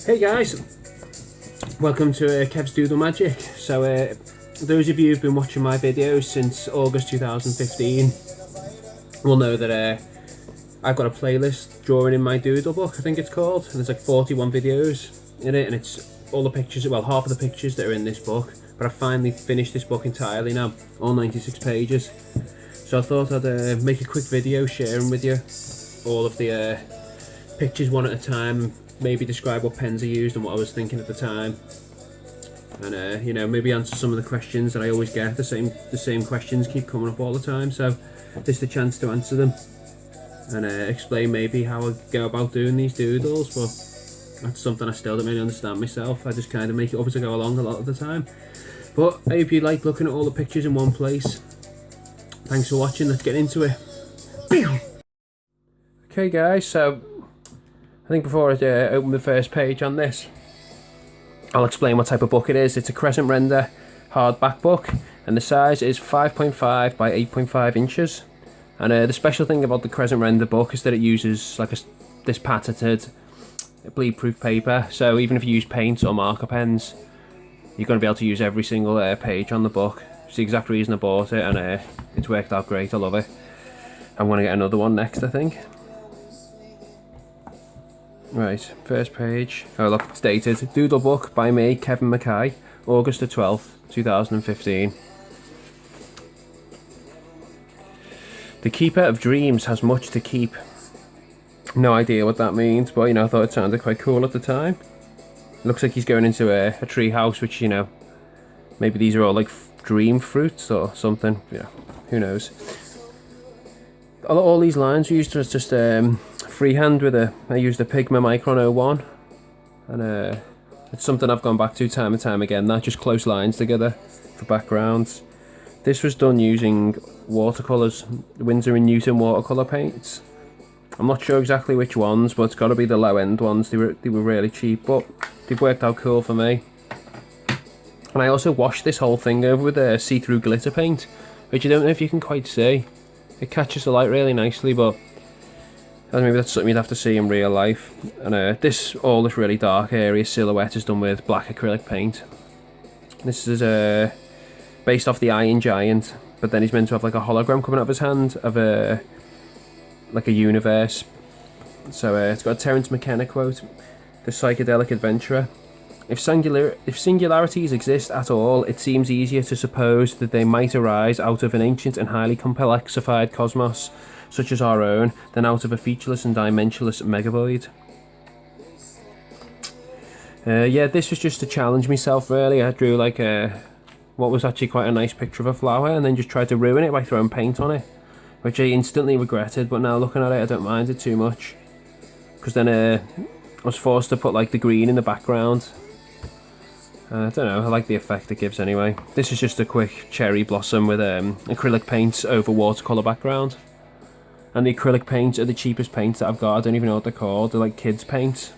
Hey guys, welcome to Kev's Doodle Magic. So those of you who've been watching my videos since August 2015 will know that I've got a playlist drawing in my doodle book, I think it's called, and there's like 41 videos in it, and it's all the pictures, well, half of the pictures that are in this book, but I finally finished this book entirely now, all 96 pages. So I thought I'd make a quick video sharing with you all of the pictures one at a time, maybe describe what pens I used and what I was thinking at the time, and you know, maybe answer some of the questions that I always get. The same questions keep coming up all the time, so this is the chance to answer them and explain maybe how I go about doing these doodles. But that's something I still don't really understand myself. I just kind of make it up as I go along a lot of the time. But I hope you like looking at all the pictures in one place. Thanks for watching, let's get into it. Okay guys, so I think before I open the first page on this, I'll explain what type of book it is. It's a crescent render hardback book, and the size is 5.5 by 8.5 inches. And the special thing about the crescent render book is that it uses like this patented bleed proof paper, so even if you use paint or marker pens, you're going to be able to use every single page on the book. It's the exact reason I bought it, and it's worked out great. I love it. I'm going to get another one next, I think. Right, first page. Oh look, it's dated. Doodle book by me, Kevin McKie, August the 12th, 2015. The keeper of dreams has much to keep. No idea what that means, but you know, I thought it sounded quite cool at the time. Looks like he's going into a tree house, which, you know, maybe these are all like dream fruits or something. Yeah, who knows. All these lines are used as just freehand with I used a Pigma Micron 01, and it's something I've gone back to time and time again, that just close lines together for backgrounds. This was done using watercolours, Winsor & Newton watercolour paints. I'm not sure exactly which ones, but it's got to be the low end ones. They were really cheap, but they've worked out cool for me. And I also washed this whole thing over with see-through glitter paint, which I don't know if you can quite see. It catches the light really nicely, but maybe that's something you'd have to see in real life. And all this really dark area silhouette is done with black acrylic paint. This is based off the Iron Giant, but then he's meant to have like a hologram coming out of his hand of like a universe. So it's got a Terence McKenna quote: "The psychedelic adventurer. If singularities exist at all, it seems easier to suppose that they might arise out of an ancient and highly complexified cosmos, such as our own, than out of a featureless and dimensionless megavoid." Yeah, this was just to challenge myself really. I drew like what was actually quite a nice picture of a flower, and then just tried to ruin it by throwing paint on it, which I instantly regretted, but now looking at it I don't mind it too much, because then I was forced to put like the green in the background. I don't know, I like the effect it gives anyway. This is just a quick cherry blossom with acrylic paints over watercolour background. And the acrylic paints are the cheapest paints that I've got. I don't even know what they're called. They're like kids paints.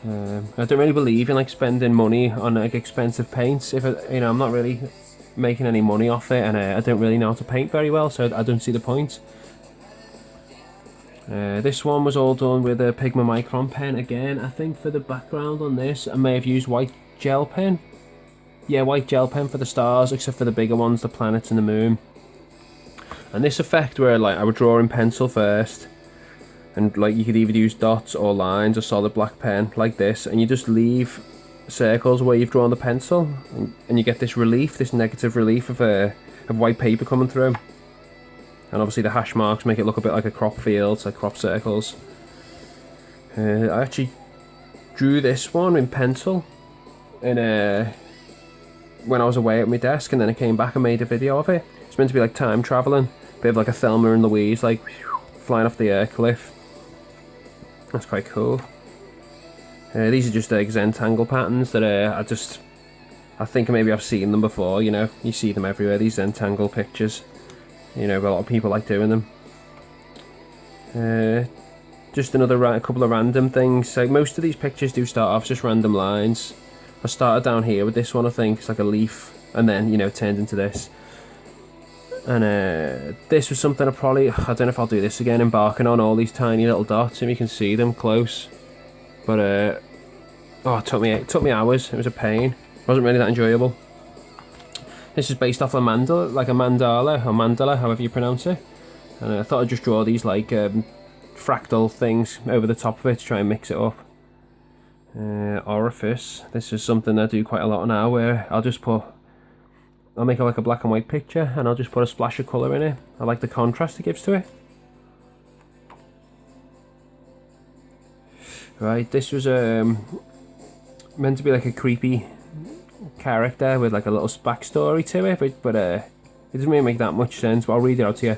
I don't really believe in like spending money on like expensive paints if I'm not really making any money off it, and I don't really know how to paint very well, so I don't see the point. This one was all done with a Pigma Micron pen again. I think for the background on this I may have used white gel pen. Yeah, white gel pen for the stars, except for the bigger ones, the planets and the moon. And this effect where like I would draw in pencil first, and like you could either use dots or lines or solid black pen like this, and you just leave circles where you've drawn the pencil, and you get this relief, this negative relief of white paper coming through. And obviously the hash marks make it look a bit like a crop field, like crop circles. I actually drew this one in pencil when I was away at my desk, and then I came back and made a video of it. It's meant to be like time travelling, bit of like a Thelma and Louise, like flying off the cliff. That's quite cool. These are just Zentangle patterns that I think maybe I've seen them before, you know, you see them everywhere, these Zentangle pictures. You know, a lot of people like doing them. Just a couple of random things. Like most of these pictures do start off just random lines. I started down here with this one, I think, it's like a leaf, and then, you know, turned into this. And this was something I don't know if I'll do this again, embarking on all these tiny little dots, and you can see them close. But Oh, it took me hours. It was a pain. It wasn't really that enjoyable. This is based off a mandala, like a mandala, or mandala, however you pronounce it. And I thought I'd just draw these like fractal things over the top of it to try and mix it up. Orifice. This is something I do quite a lot now, where I'll make like a black and white picture and I'll just put a splash of colour in it. I like the contrast it gives to it. Right, this was meant to be like a creepy character with like a little backstory to it, but it doesn't really make that much sense, but I'll read it out to you.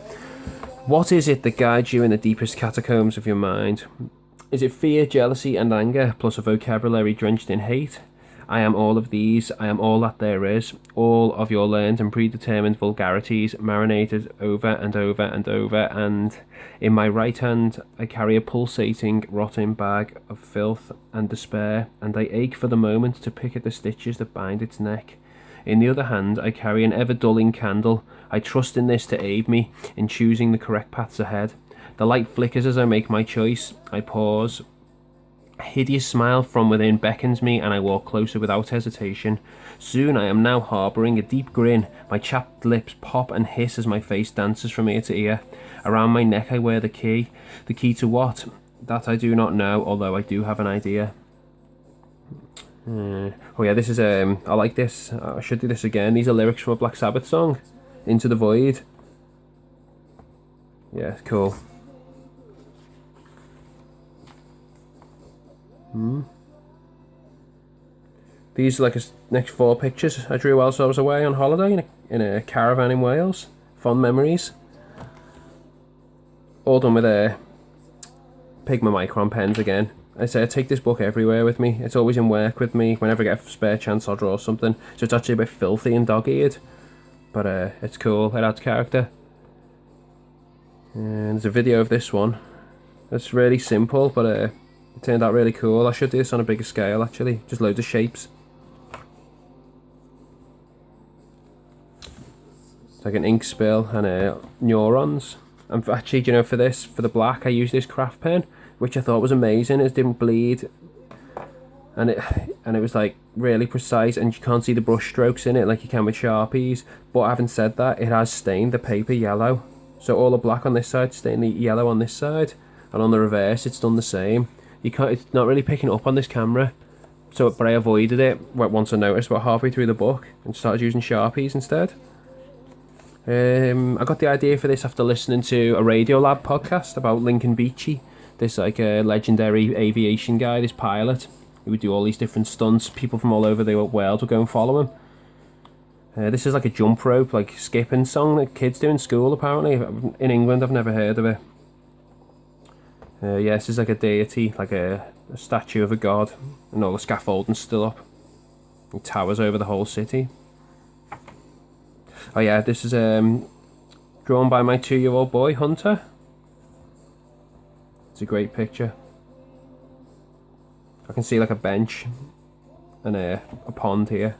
What is it that guides you in the deepest catacombs of your mind? Is it fear, jealousy and anger, plus a vocabulary drenched in hate? I am all of these, I am all that there is, all of your learned and predetermined vulgarities, marinated over and over and over, and in my right hand I carry a pulsating, rotting bag of filth and despair, and I ache for the moment to pick at the stitches that bind its neck. In the other hand I carry an ever-dulling candle. I trust in this to aid me in choosing the correct paths ahead. The light flickers as I make my choice. I pause. A hideous smile from within beckons me, and I walk closer without hesitation. Soon I am now harbouring a deep grin. My chapped lips pop and hiss as my face dances from ear to ear. Around my neck I wear the key. The key to what? That I do not know, although I do have an idea. Oh yeah, this is I like this. I should do this again. These are lyrics from a Black Sabbath song, Into the Void. Yeah, cool. These are like next 4 pictures I drew whilst I was away on holiday in a caravan in Wales. Fond memories. All done with Pigma Micron pens again. I say I take this book everywhere with me. It's always in work with me. Whenever I get a spare chance I'll draw something. So it's actually a bit filthy and dog-eared, but it's cool. It adds character. And there's a video of this one. It's really simple, but it turned out really cool. I should do this on a bigger scale actually. Just loads of shapes. It's like an ink spill and neurons. And actually, you know, for the black I used this craft pen, which I thought was amazing. It didn't bleed, and it was like really precise, and you can't see the brush strokes in it like you can with Sharpies. But having said that, it has stained the paper yellow, so all the black on this side stained the yellow on this side, and on the reverse it's done the same. It's not really picking up on this camera, but I avoided it once I noticed about halfway through the book and started using Sharpies instead. I got the idea for this after listening to a Radiolab podcast about Lincoln Beachy, this like a legendary aviation guy, this pilot. He would do all these different stunts. People from all over the world would go and follow him. This is like a jump rope, like skipping song that kids do in school apparently. In England I've never heard of it. Yeah, this is like a deity, like a statue of a god, and all the scaffolding's still up. It towers over the whole city. Oh yeah, this is drawn by my 2-year-old boy, Hunter. It's a great picture. I can see like a bench and a pond here.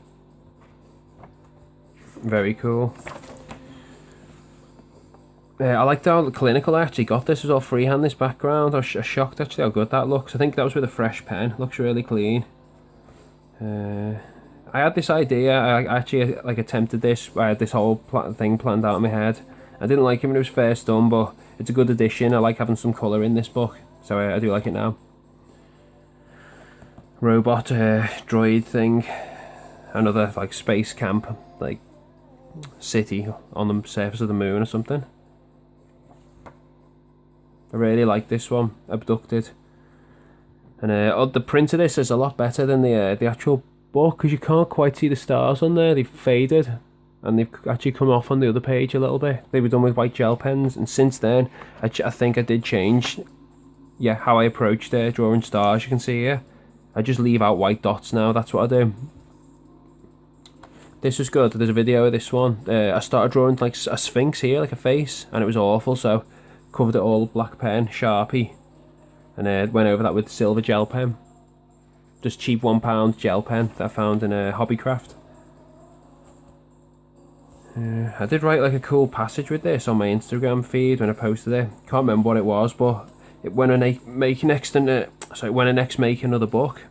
Very cool. I liked how clinical I actually got this. It was all freehand, this background. I was shocked actually how good that looks. I think that was with a fresh pen. Looks really clean. I had this idea. I actually like attempted this. I had this whole thing planned out in my head. I didn't like it when it was first done, but it's a good addition. I like having some colour in this book, so I do like it now. Robot droid thing. Another like space camp, like city on the surface of the moon or something. I really like this one, Abducted. And the print of this is a lot better than the actual book, because you can't quite see the stars on there. They've faded, and they've actually come off on the other page a little bit. They were done with white gel pens, and since then I think I did change how I approached drawing stars. You can see here I just leave out white dots now. That's what I do. This was good. There's a video of this one. I started drawing like a sphinx here, like a face, and it was awful, so covered it all with black pen, Sharpie, and went over that with silver gel pen. Just cheap £1 gel pen that I found in a Hobbycraft. I did write like a cool passage with this on my Instagram feed when I posted it. Can't remember what it was, but when I next make another book,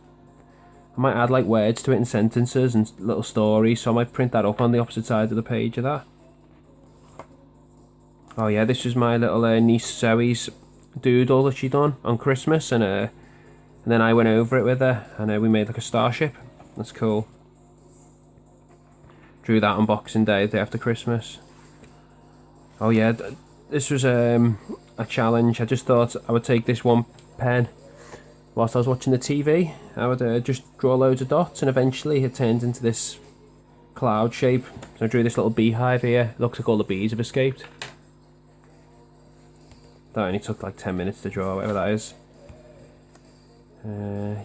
I might add like words to it in sentences and little stories, so I might print that up on the opposite side of the page of that. Oh yeah, this was my little niece Zoe's doodle that she done on Christmas, and then I went over it with her, and we made like a starship. That's cool. Drew that on Boxing Day, the day after Christmas. Oh yeah, this was a challenge. I just thought I would take this one pen whilst I was watching the TV. I would just draw loads of dots, and eventually it turned into this cloud shape. So I drew this little beehive here. It looks like all the bees have escaped. That only took like 10 minutes to draw, whatever that is.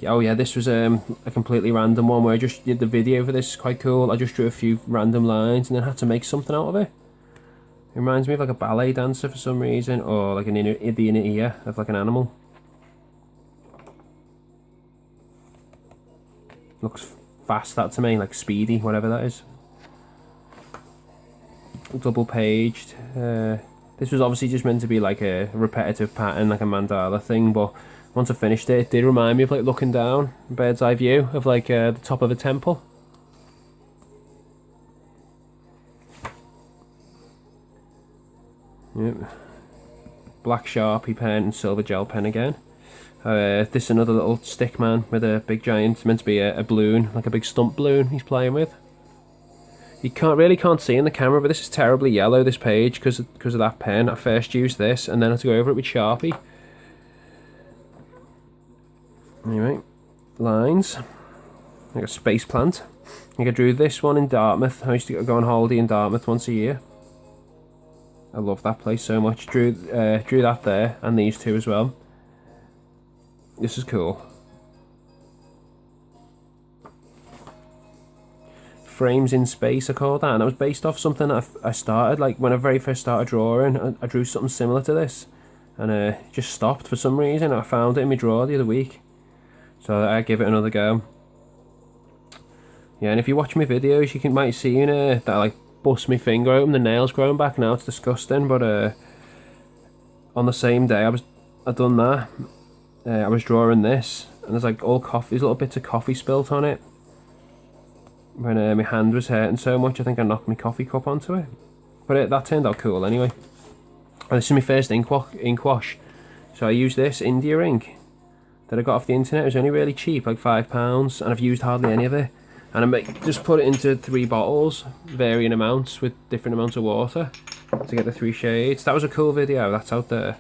Oh yeah, this was a completely random one where I just did the video for this. Quite cool. I just drew a few random lines and then had to make something out of it. It reminds me of like a ballet dancer for some reason, or like the inner ear of like an animal. Looks fast, that to me, like speedy, whatever that is. Double paged. This was obviously just meant to be like a repetitive pattern, like a mandala thing, but once I finished it, it did remind me of like looking down, bird's eye view of like the top of a temple. Yep. Black Sharpie pen and silver gel pen again. This is another little stick man with a big giant, meant to be a balloon, like a big stump balloon he's playing with. You can't see in the camera, but this is terribly yellow, this page, because of that pen. I first used this and then I had to go over it with Sharpie. Anyway, lines. Like a space plant. I think I drew this one in Dartmouth. I used to go on holiday in Dartmouth once a year. I love that place so much. Drew that there, and these two as well. This is cool. Frames in Space, I call that, and that was based off something that I started, like when I very first started drawing, I drew something similar to this, and just stopped for some reason. I found it in my drawer the other week, so I give it another go. Yeah, and if you watch my videos, you might see that I like bust my finger open, the nails growing back now. It's disgusting, but on the same day I done that, I was drawing this, and there's like all coffee, these little bits of coffee spilt on it. When my hand was hurting so much, I think I knocked my coffee cup onto it. But that turned out cool anyway. And this is my first ink wash. So I used this India ink that I got off the internet. It was only really cheap, like £5, and I've used hardly any of it. And I just put it into 3 bottles, varying amounts with different amounts of water to get the 3 shades. That was a cool video, that's out there.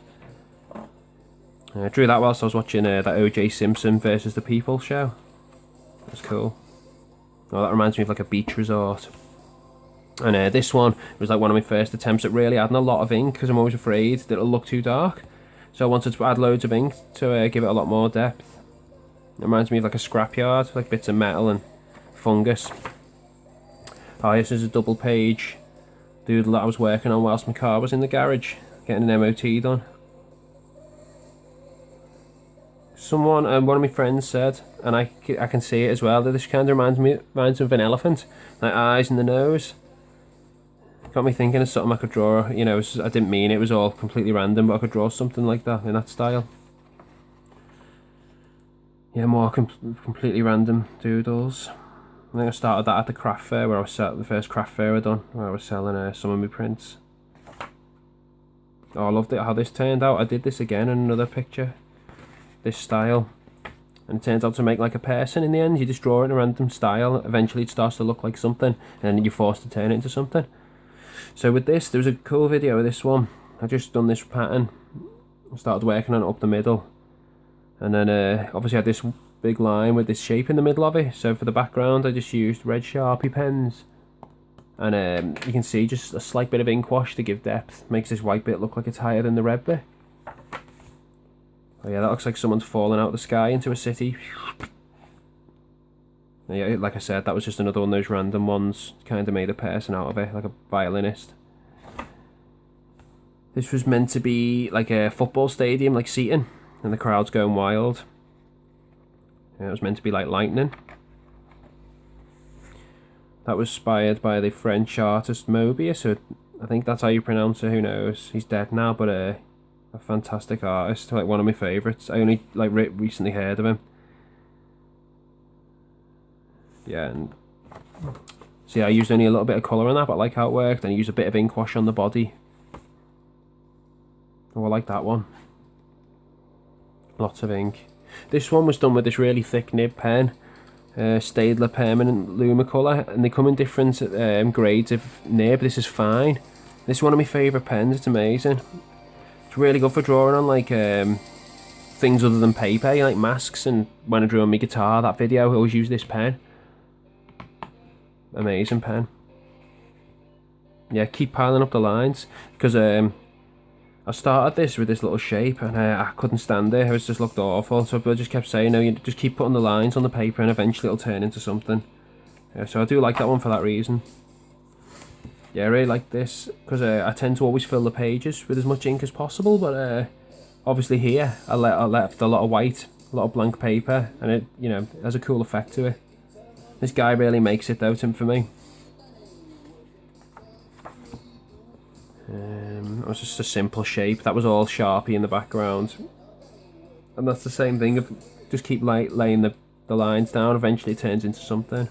I drew that whilst I was watching that O.J. Simpson versus the People show. That's cool. Oh, that reminds me of like a beach resort. And this one was like one of my first attempts at really adding a lot of ink, because I'm always afraid that it'll look too dark. So I wanted to add loads of ink to give it a lot more depth. It reminds me of like a scrapyard, like bits of metal and fungus. Oh, this is a double page doodle that I was working on whilst my car was in the garage, getting an MOT done. Someone, one of my friends said, and I can see it as well, that this kind of reminds me of an elephant, like eyes and the nose. Got me thinking of something I could draw. You know, I didn't mean it was all completely random, but I could draw something like that in that style. Yeah, more completely random doodles. I think I started that at the craft fair, where I was at the first craft fair I done, where I was selling some of my prints. Oh, I loved it how this turned out. I did this again in another picture, this style, and it turns out to make like a person in the end. You just draw it in a random style, eventually it starts to look like something, and then you're forced to turn it into something. So with this, there was a cool video of this one. I just done this pattern, started working on it up the middle, and then obviously I had this big line with this shape in the middle of it. So for the background I just used red Sharpie pens, and you can see just a slight bit of ink wash to give depth. Makes this white bit look like it's higher than the red bit. Oh yeah, that looks like someone's fallen out of the sky into a city. Yeah, like I said, that was just another one of those random ones. Kind of made a person out of it, like a violinist. This was meant to be like a football stadium, like seating, and the crowd's going wild. Yeah, it was meant to be like lightning. That was inspired by the French artist Mobius, who, I think that's how you pronounce it, who knows. He's dead now, but a fantastic artist, like one of my favourites. I only like recently heard of him. Yeah, and see, I used only a little bit of colour on that, but I like how it worked. And I used a bit of ink wash on the body. Oh, I like that one. Lots of ink. This one was done with this really thick nib pen, Staedtler Permanent Lumicolor, and they come in different grades of nib. This is fine. This is one of my favourite pens. It's amazing. It's really good for drawing on like things other than paper, like masks. And when I drew on my guitar, that video, I always use this pen. Amazing pen. Yeah, keep piling up the lines, because I started this with this little shape and I couldn't stand it. It just looked awful, so I just kept saying, no, you just keep putting the lines on the paper and eventually it'll turn into something. Yeah, so I do like that one for that reason. Yeah, I really like this because I tend to always fill the pages with as much ink as possible, but obviously here I left a lot of white, a lot of blank paper, and it, you know, has a cool effect to it. This guy really makes it though, for me. It was just a simple shape. That was all Sharpie in the background, and that's the same thing. Of just keep laying the lines down. Eventually, it turns into something.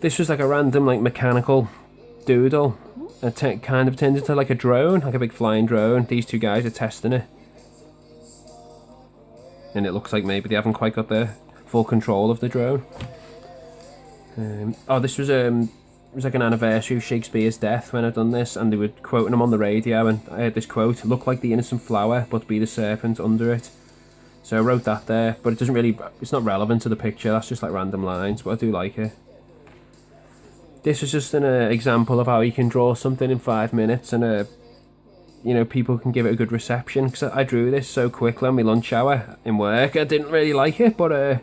This was like a random, like mechanical doodle. It kind of turned into like a drone, like a big flying drone. These two guys are testing it, and it looks like maybe they haven't quite got the full control of the drone. Oh, this was it was like an anniversary of Shakespeare's death when I'd done this, and they were quoting him on the radio, and I heard this quote: "Look like the innocent flower, but be the serpent under it." So I wrote that there, but it doesn't really, it's not relevant to the picture. That's just like random lines, but I do like it. This is just an example of how you can draw something in 5 minutes, and you know, people can give it a good reception. Because I drew this so quickly on my lunch hour in work, I didn't really like it, but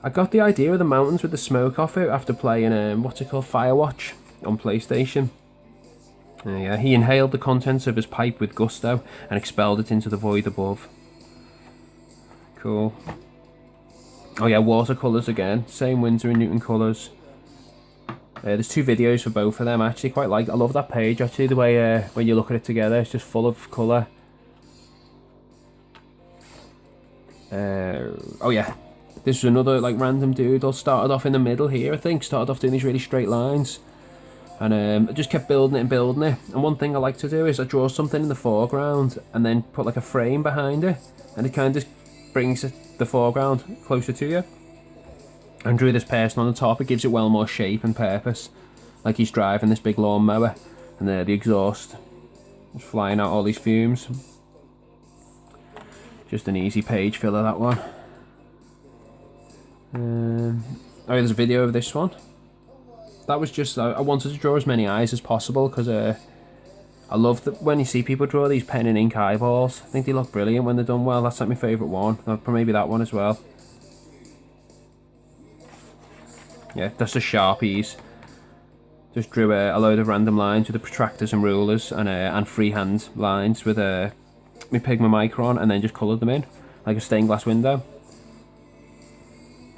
I got the idea of the mountains with the smoke off it after playing what's it called, Firewatch on PlayStation. Yeah, he inhaled the contents of his pipe with gusto and expelled it into the void above. Cool. Oh yeah, watercolours again. Same Winsor & Newton colours. There's 2 videos for both of them. I actually quite like. I love that page actually. The way when you look at it together, it's just full of colour. Oh yeah. This is another like random doodle. Started off in the middle here, I think. Started off doing these really straight lines, and I just kept building it and building it. And one thing I like to do is I draw something in the foreground and then put like a frame behind it, and it kind of brings the foreground closer to you. And drew this person on the top. It gives it well more shape and purpose, like he's driving this big lawnmower, and the exhaust is flying out all these fumes. Just an easy page filler, that one. Oh, there's a video of this one. That was just, I wanted to draw as many eyes as possible, because I love that when you see people draw these pen and ink eyeballs. I think they look brilliant when they're done well. That's like my favourite one. Maybe that one as well. Yeah, that's the Sharpies. Just drew a load of random lines with the protractors and rulers, and freehand lines with my Pigma Micron, and then just coloured them in like a stained glass window.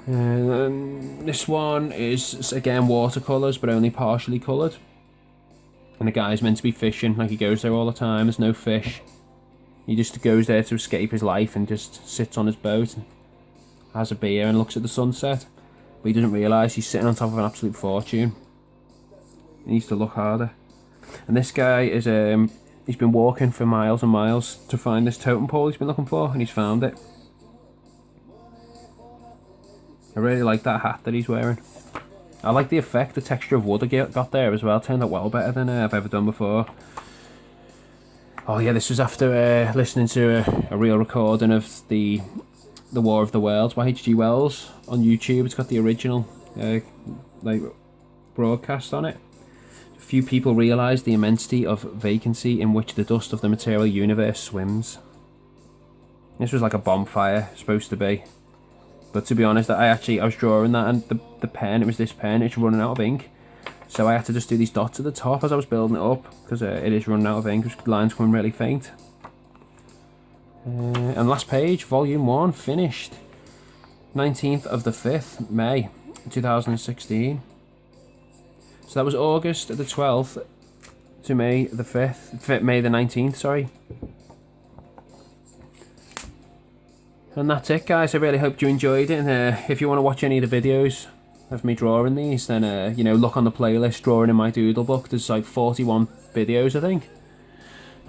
This one is again watercolours, but only partially coloured. And the guy's meant to be fishing, like he goes there all the time. There's no fish. He just goes there to escape his life and just sits on his boat and has a beer and looks at the sunset. But he doesn't realise he's sitting on top of an absolute fortune. He needs to look harder. And this guy is he's been walking for miles and miles to find this totem pole he's been looking for, and he's found it. I really like that hat that he's wearing. I like the effect, the texture of wood I got there as well. It turned out well better than I've ever done before. Oh yeah, this was after listening to a real recording of the War of the Worlds by H.G. Wells on YouTube. It's got the original like broadcast on it. Few people realise the immensity of vacancy in which the dust of the material universe swims. This was like a bonfire, supposed to be. But to be honest, I was drawing that, and the pen, it was this pen, it's running out of ink. So I had to just do these dots at the top as I was building it up, because it is running out of ink, the lines coming really faint. And last page, volume 1, finished. 19th of the 5th, May 2016. So that was August the 12th to May the 5th, May the 19th, sorry. And that's it, guys. I really hope you enjoyed it, and if you want to watch any of the videos of me drawing these, then you know, look on the playlist Drawing in My Doodle Book. There's like 41 videos, I think.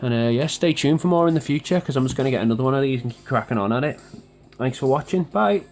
And yeah, stay tuned for more in the future, because I'm just going to get another one of these and keep cracking on at it. Thanks for watching. Bye.